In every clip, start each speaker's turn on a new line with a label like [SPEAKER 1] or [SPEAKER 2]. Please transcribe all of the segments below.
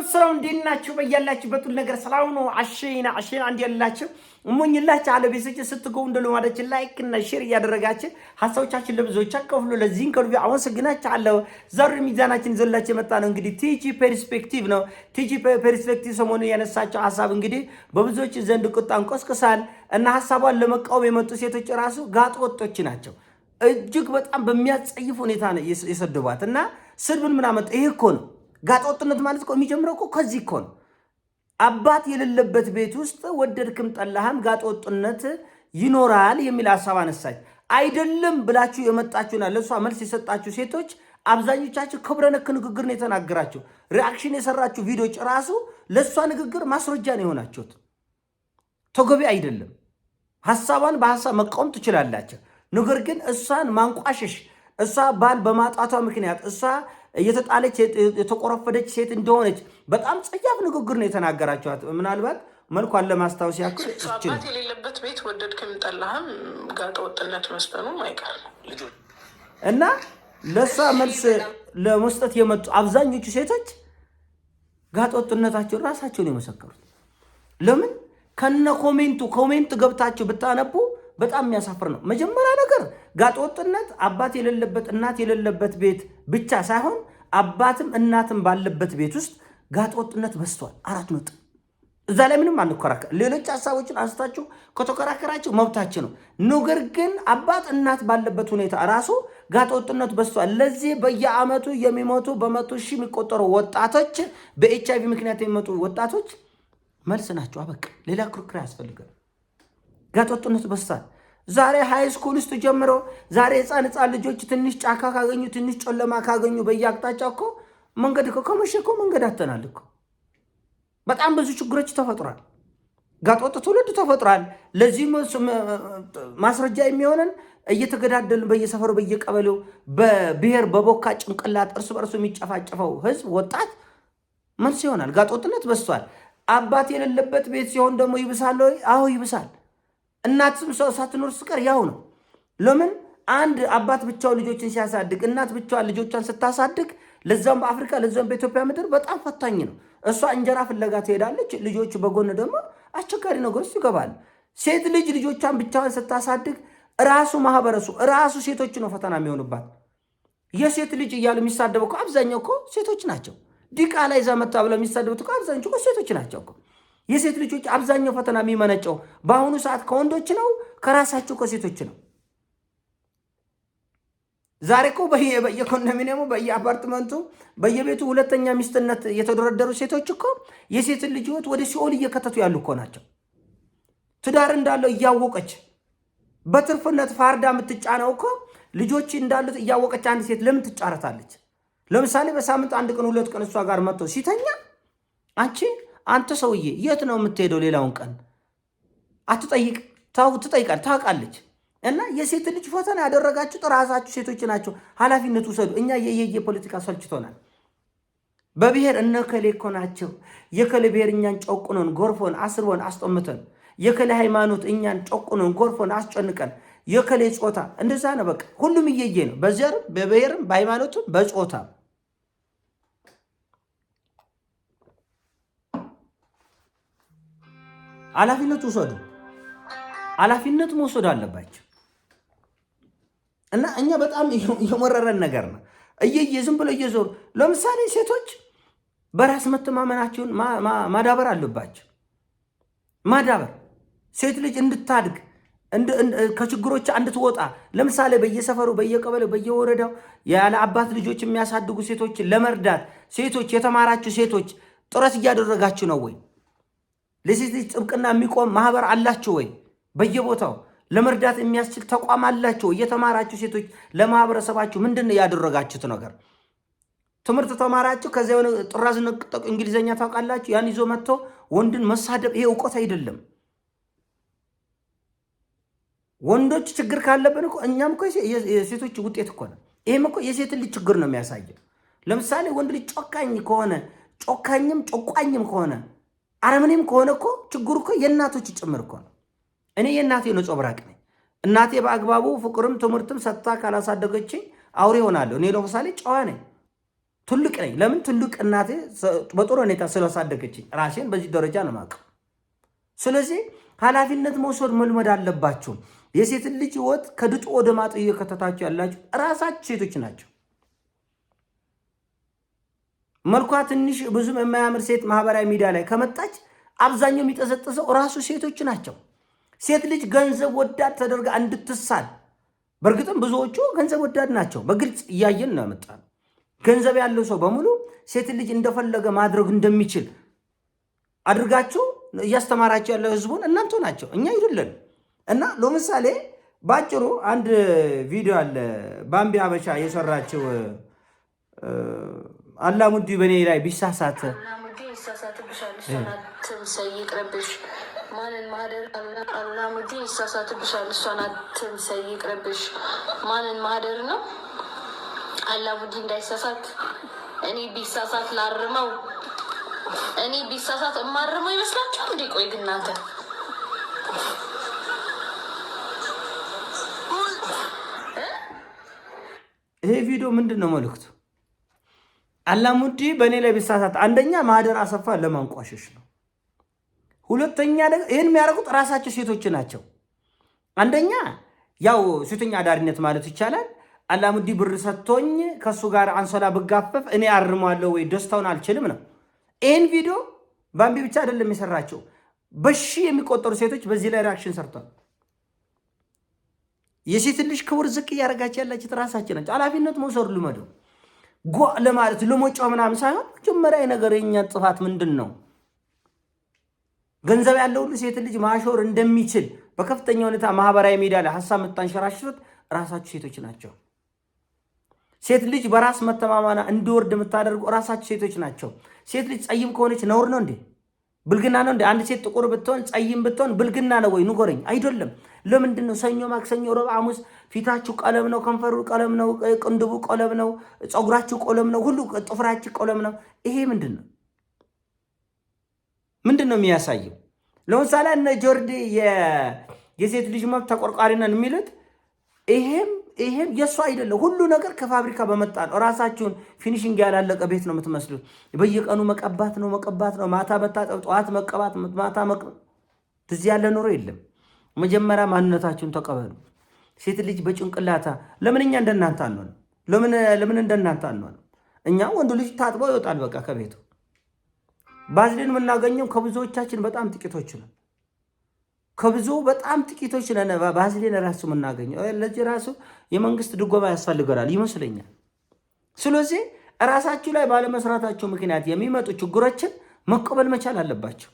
[SPEAKER 1] ሰላም እንዴናችሁ በያላችሁበት ሁሉ ነገር ሰላም ነው። አሸይና አንድ ያላችሁ እሞኝላችሁ አለ ቤተሰቦች ስትገቡ እንደለማዳችሁ ላይክ እና ሼር እያደረጋችሁ ሐሳቦቻችን ለብዙዎች አካፍሉ። ለዚህን ከልብ አመሰግናችኋለሁ። ዛሬ ሚዛናችን ዘላችሁ የመጣ ነው እንግዲህ ቲጂ ፐርስፔክቲቭ ነው። ቲጂ ፐርስፔክቲቭ ሰሞኑን ያነሳቸው ሐሳብ እንግዲህ በብዙዎች ዘንድ ቁጣን ቆስቅሷል እና ሐሳቧን ለመቃወም የመጡ ሴቶች ራሱ ጋጥ ወጦች ናቸው። እጅግ በጣም በሚያጸይፍ ሁኔታ ነው የሰደቧት እና ስድብን ምን አመጣ? ይሄ እኮ ነው ጋጠወጥነት ማለት እኮ የሚጀምረው እኮ ከዚህ እኮ ነው። አባት የሌለበት ቤት ውስጥ ወደድክም ጠላህም ጋጠወጥነት ይኖራል የሚል ሐሳብ አነሳች። አይደለም ብላችሁ የመጣችሁና ለሷ መልስ የሰጣችሁ ሴቶች አብዛኞቻችሁ ክብረ ነክ ንግግር ነው የተናገራችሁ። ሪአክሽን የሰራችሁ ቪዲዮዎች ራሱ ለሷ ንግግር ማስረጃ ነው የሆናችሁት። ተገቢ አይደለም። ሐሳቧን በሐሳብ መቃወም ትችላላችሁ። ነገር ግን እሷን ማንቋሸሽ እሷ ባል በማጣቷ ምክንያት እሷ የተጣለች የተቆረፈደች ሴት እንደሆነች በጣም ጸያፍ ንግግር ነው የተናገራችኋት። ምናልባት መልኳን ለማስታወስ ያክል
[SPEAKER 2] አባት የሌለበት ቤት ወደድክም ጠላህም ጋጠ ወጥነት መስፈኑ አይቀር
[SPEAKER 1] እና ለሷ መልስ ለመስጠት የመጡ አብዛኞቹ ሴቶች ጋጠ ወጥነታቸውን ራሳቸውን የመሰከሩት። ለምን ከነ ኮሜንት ገብታችሁ ብታነቡ በጣም የሚያሳፍር ነው። መጀመሪያ ነገር ጋጠወጥነት አባት የሌለበት እናት የሌለበት ቤት ብቻ ሳይሆን አባትም እናትም ባለበት ቤት ውስጥ ጋጠወጥነት በዝቷል። 4 ነጥብ። እዛ ላይ ምንም አንከራከር። ሌሎች ሐሳቦችን አንስታችሁ ከተከራከራችሁ መብታችሁ ነው። ነገር ግን አባት እናት ባለበት ሁኔታ ራሱ ጋጠወጥነት በዝቷል። ለዚህ በየዓመቱ የሚሞቱ በመቶ ሺህ የሚቆጠሩ ወጣቶች በኤችአይቪ ምክንያት የሚመጡ ወጣቶች መልስ ናቸው። አበቃ። ሌላ ክርክር ያስፈልጋል። ጋጠወጥነት በዝቷል። ዛሬ ሃይ ስኩል ውስጥ ጀምሮ ዛሬ ህፃን ልጆች ትንሽ ጫካ ካገኙ ትንሽ ጨለማ ካገኙ በየአቅጣጫው እኮ መንገድ እኮ ከመሸ እኮ መንገድ አተናል እኮ። በጣም ብዙ ችግሮች ተፈጥሯል። ጋጠወጥ ትውልድ ተፈጥሯል። ለዚህ ማስረጃ የሚሆነን እየተገዳደልን በየሰፈሩ በየቀበሌው በብሔር በቦካ ጭንቅላት እርስ በርሱ የሚጨፋጨፈው ህዝብ ወጣት መልስ ይሆናል። ጋጠወጥነት በዝቷል። አባት የሌለበት ቤት ሲሆን ደግሞ ይብሳል ወይ? አዎ ይብሳል። እናትም ሰው ሳትኖር ስቀር ያው ነው። ለምን አንድ አባት ብቻውን ልጆችን ሲያሳድግ እናት ብቻዋን ልጆቿን ስታሳድግ ለዛም በአፍሪካ ለዛም በኢትዮጵያ ምድር በጣም ፈታኝ ነው። እሷ እንጀራ ፍለጋ ትሄዳለች፣ ልጆቹ በጎን ደግሞ አስቸጋሪ ነገሮች ይገባል። ሴት ልጅ ልጆቿን ብቻዋን ስታሳድግ ራሱ ማህበረሱ ራሱ ሴቶች ነው ፈተና የሚሆኑባት። የሴት ልጅ እያሉ የሚሳደበው እኮ አብዛኛው እኮ ሴቶች ናቸው። ዲቃላ ይዛ መጣ ብለው የሚሳደቡት እኮ አብዛኞቹ እኮ ሴቶች ናቸው እኮ። የሴት ልጆች አብዛኛው ፈተና የሚመነጨው በአሁኑ ሰዓት ከወንዶች ነው፣ ከራሳቸው ከሴቶች ነው። ዛሬ እኮ በየኮንዶሚኒየሙ በየአፓርትመንቱ በየቤቱ ሁለተኛ ሚስትነት የተደረደሩ ሴቶች እኮ የሴትን ልጅ ህይወት ወደ ሲኦል እየከተቱ ያሉ እኮ ናቸው። ትዳር እንዳለው እያወቀች በትርፍነት ፋርዳ የምትጫነው እኮ ልጆች እንዳሉት እያወቀች አንድ ሴት ለምን ትጫረታለች? ለምሳሌ በሳምንት 1 ቀን 2 ቀን እሷ ጋር መጥቶ ሲተኛ አንተ ሰውዬ የት ነው የምትሄደው? ሌላውን ቀን አትጠይቅ። ትጠይቃል፣ ታውቃለች። እና የሴት ልጅ ፈተና ያደረጋችሁት ራሳችሁ ሴቶች ናቸው። ኃላፊነት ውሰዱ። እኛ የፖለቲካ ሰልችቶናል። በብሔር እነከሌ እኮ ናቸው። የከሌ ብሔር እኛን ጨቁኖን ጎርፎን አስርቦን አስጠምተን፣ የከሌ ሃይማኖት እኛን ጨቁኖን ጎርፎን አስጨንቀን፣ የከሌ ጾታ እንደዛ ነው። በቃ ሁሉም እየየ ነው። በዘርም በብሔርም በሃይማኖትም በጾታም ኃላፊነት ውሰዱ። ኃላፊነት መውሰድ አለባቸው። እና እኛ በጣም የመረረን ነገር ነው። ዝም ብሎ እየዞሩ ለምሳሌ ሴቶች በራስ መተማመናቸውን ማዳበር አለባቸው። ማዳበር ሴት ልጅ እንድታድግ ከችግሮች እንድትወጣ። ለምሳሌ በየሰፈሩ በየቀበሌው በየወረዳው ያለ አባት ልጆች የሚያሳድጉ ሴቶችን ለመርዳት ሴቶች የተማራችሁ ሴቶች ጥረት እያደረጋችሁ ነው ወይ? ለሴት ልጅ ጥብቅና የሚቆም ማህበር አላችሁ ወይ? በየቦታው ለመርዳት የሚያስችል ተቋም አላችሁ? እየተማራችሁ ሴቶች ለማህበረሰባችሁ ምንድን ነው ያደረጋችሁት ነገር? ትምህርት ተማራችሁ፣ ከዚያ የሆነ ጥራዝ ነቅጠቅ እንግሊዘኛ ታውቃላችሁ፣ ያን ይዞ መጥቶ ወንድን መሳደብ ይሄ እውቀት አይደለም። ወንዶች ችግር ካለብን እኮ እኛም እኮ የሴቶች ውጤት እኮ ነው። ይሄም እኮ የሴትን ልጅ ችግር ነው የሚያሳየው። ለምሳሌ ወንድ ልጅ ጮካኝ ከሆነ ጮቋኝም ከሆነ አረመኔም ከሆነ እኮ ችግሩ እኮ የእናቶች ጭምር እኮ ነው። እኔ የእናቴ ነጸብራቅ ነኝ። እናቴ በአግባቡ ፍቅርም ትምህርትም ሰጥታ ካላሳደገችኝ አውሬ ሆናለሁ። እኔ ለምሳሌ ጨዋ ነኝ። ትልቅ ነኝ። ለምን ትልቅ እናቴ በጥሩ ሁኔታ ስላሳደገችኝ ራሴን በዚህ ደረጃ ነው የማውቀው። ስለዚህ ኃላፊነት መውሰድ መልመድ አለባችሁ። የሴትን ልጅ ህይወት ከድጡ ወደ ማጥ እየከተታችሁ ያላችሁ ራሳችሁ ሴቶች ናቸው። መልኳ ትንሽ ብዙም የማያምር ሴት ማህበራዊ ሚዲያ ላይ ከመጣች አብዛኛው የሚጠዘጥሰው ራሱ ሴቶች ናቸው። ሴት ልጅ ገንዘብ ወዳድ ተደርጋ እንድትሳል። በእርግጥም ብዙዎቹ ገንዘብ ወዳድ ናቸው። በግልጽ እያየን ነው ያመጣነው። ገንዘብ ያለው ሰው በሙሉ ሴት ልጅ እንደፈለገ ማድረግ እንደሚችል አድርጋችሁ እያስተማራችሁ ያለው ህዝቡን እናንተ ናቸው፣ እኛ አይደለን። እና ለምሳሌ ባጭሩ አንድ ቪዲዮ አለ ባምቢ ሀበሻ የሰራችው አላሙዲ በኔ ላይ ቢሳሳት
[SPEAKER 2] ማንን ማህደር አላሙዲ ይሳሳትብሻል፣ እሷን አትምሰይ ይቅርብሽ። ማንን ማህደር ነው አላሙዲ እንዳይሳሳት። እኔ ቢሳሳት ላርመው፣ እኔ ቢሳሳት እማርመው ይመስላችኋል እንዴ? ቆይ ግን እናንተ
[SPEAKER 1] ይሄ ቪዲዮ ምንድን ነው መልእክቱ? አላሙዲ በእኔ ላይ ቢሳሳት አንደኛ ማህደር አሰፋ ለማንቋሸሽ ነው። ሁለተኛ ደግሞ ይህን የሚያደርጉት ራሳቸው ሴቶች ናቸው። አንደኛ ያው ሴተኛ አዳሪነት ማለት ይቻላል። አላሙዲ ብር ሰጥቶኝ ከእሱ ጋር አንሶላ ብጋፈፍ እኔ አርመዋለሁ ወይ ደስታውን አልችልም ነው። ይህን ቪዲዮ ባምቢ ብቻ አይደለም የሰራቸው፣ በሺ የሚቆጠሩ ሴቶች በዚህ ላይ ሪያክሽን ሰርቷል። የሴት ልጅ ክብር ዝቅ እያደረጋቸው ያላችት ራሳቸው ናቸው። ኃላፊነት መውሰድ ልመደው ጓ ለማለት ለሞጫው ምናምን ሳይሆን መጀመሪያ ነገር የኛ ጥፋት ምንድን ነው? ገንዘብ ያለው ሁሉ ሴት ልጅ ማሾር እንደሚችል በከፍተኛ ሁኔታ ማህበራዊ ሚዲያ ላይ ሀሳብ የምታንሸራሽሩት ራሳችሁ ሴቶች ናቸው። ሴት ልጅ በራስ መተማመና እንዲወርድ የምታደርጉ ራሳችሁ ሴቶች ናቸው። ሴት ልጅ ጸይም ከሆነች ነውር ነው እንዴ? ብልግና ነው እንዴ? አንድ ሴት ጥቁር ብትሆን ጸይም ብትሆን ብልግና ነው ወይ? ንገረኝ። አይደለም። ለምንድን ነው ሰኞ፣ ማክሰኞ፣ ረቡዕ፣ ሐሙስ ፊታችሁ ቀለም ነው፣ ከንፈሩ ቀለም ነው፣ ቅንድቡ ቀለም ነው፣ ፀጉራችሁ ቀለም ነው፣ ሁሉ ጥፍራችሁ ቀለም ነው? ይሄ ምንድን ነው? ምንድን ነው የሚያሳየው? ለምሳሌ እነ ጆርዲ የሴት ልጅ መብት ተቆርቋሪ ነን የሚሉት ይሄም የእሱ አይደለም። ሁሉ ነገር ከፋብሪካ በመጣ ነው። ራሳችሁን ፊኒሽንግ ያላለቀ ቤት ነው የምትመስሉት። በየቀኑ መቀባት ነው፣ ማታ መታጠብ፣ ጠዋት መቀባት፣ ማታ መቀባት። እዚህ ያለ ኑሮ የለም። መጀመሪያ ማንነታችሁን ተቀበሉ። ሴት ልጅ በጭንቅላታ ለምን እኛ እንደናንተ አንሆንም? ለምን እንደናንተ አንሆንም? እኛ ወንዱ ልጅ ታጥቦ ይወጣል በቃ ከቤቱ። ባዝሊን የምናገኘው ከብዙዎቻችን በጣም ጥቂቶች ነው። ከብዙ በጣም ጥቂቶች ነን ባዝሊን ራሱ የምናገኘው። ለዚህ ራሱ የመንግስት ድጎማ ያስፈልገናል ይመስለኛል። ስለዚህ ራሳችሁ ላይ ባለመስራታቸው ምክንያት የሚመጡ ችግሮችን መቀበል መቻል አለባቸው።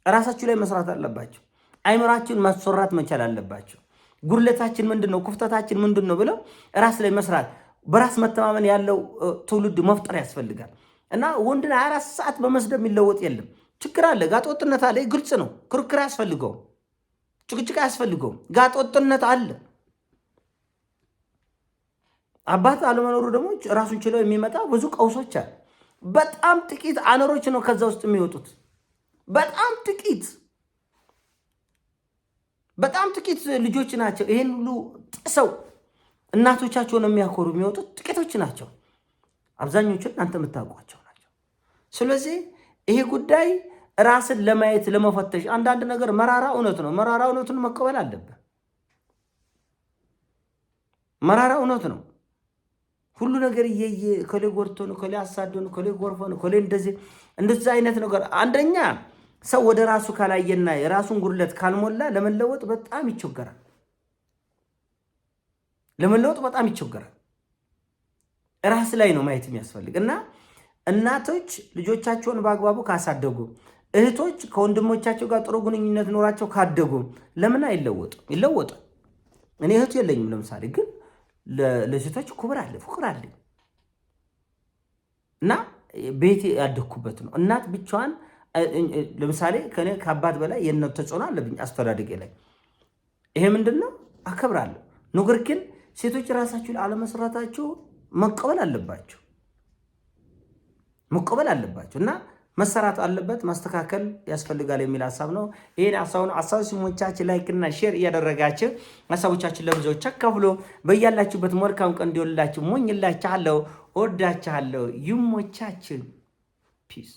[SPEAKER 1] ራሳችሁ ላይ መስራት አለባቸው። አይምራችሁን ማስወራት መቻል አለባቸው። ጉድለታችን ምንድነው? ክፍተታችን ምንድነው ብለው ራስ ላይ መስራት፣ በራስ መተማመን ያለው ትውልድ መፍጠር ያስፈልጋል። እና ወንድን 24 ሰዓት በመስደብ የሚለወጥ የለም። ችግር አለ፣ ጋጠወጥነት አለ። ግልጽ ነው። ክርክር አያስፈልገውም፣ ጭቅጭቅ አያስፈልገውም። ጋጠወጥነት አለ። አባት አለመኖሩ ደግሞ ራሱን ችለው የሚመጣ ብዙ ቀውሶች አለ። በጣም ጥቂት አነሮች ነው ከዛ ውስጥ የሚወጡት። በጣም ጥቂት ልጆች ናቸው ይሄን ሁሉ ጥሰው እናቶቻቸውን የሚያኮሩ የሚወጡት ጥቂቶች ናቸው። አብዛኞቹን እናንተ የምታውቋቸው ናቸው። ስለዚህ ይሄ ጉዳይ ራስን ለማየት ለመፈተሽ፣ አንዳንድ ነገር መራራ እውነት ነው። መራራ እውነቱን መቀበል አለብን። መራራ እውነት ነው። ሁሉ ነገር እየየ ከሌ ጎርቶ ነው፣ ከሌ አሳዶ ነው፣ ከሌ ጎርፎ ነው፣ ከሌ እንደዚህ አይነት ነገር። አንደኛ ሰው ወደ ራሱ ካላየና የራሱን ጉድለት ካልሞላ ለመለወጥ በጣም ይቸገራል። ራስ ላይ ነው ማየት የሚያስፈልግ እና እናቶች ልጆቻቸውን በአግባቡ ካሳደጉ፣ እህቶች ከወንድሞቻቸው ጋር ጥሩ ግንኙነት ኖራቸው ካደጉ ለምን አይለወጡም? ይለወጣል። እኔ እህቱ የለኝም ለምሳሌ፣ ግን ለሴቶች ክብር አለ፣ ፍቅር አለ እና ቤቴ ያደግኩበት ነው። እናት ብቻዋን ለምሳሌ ከኔ ከአባት በላይ የእናት ተጽዕኖ አለብኝ አስተዳደጌ ላይ። ይሄ ምንድን ነው? አከብራለሁ። ነገር ግን ሴቶች ራሳችሁ አለመስራታችሁ መቀበል አለባቸው እና መሰራት አለበት፣ ማስተካከል ያስፈልጋል የሚል ሀሳብ ነው። ይሄን ሀሳብ ሲሞቻችን ላይክ እና ሼር እያደረጋችሁ ሀሳቦቻችን ለብዙዎች አካፍሎ በያላችሁበት መልካም ቀን እንዲወልላችሁ ሞኝላችኋለሁ። እወዳችኋለሁ። ይሞቻችን። ፒስ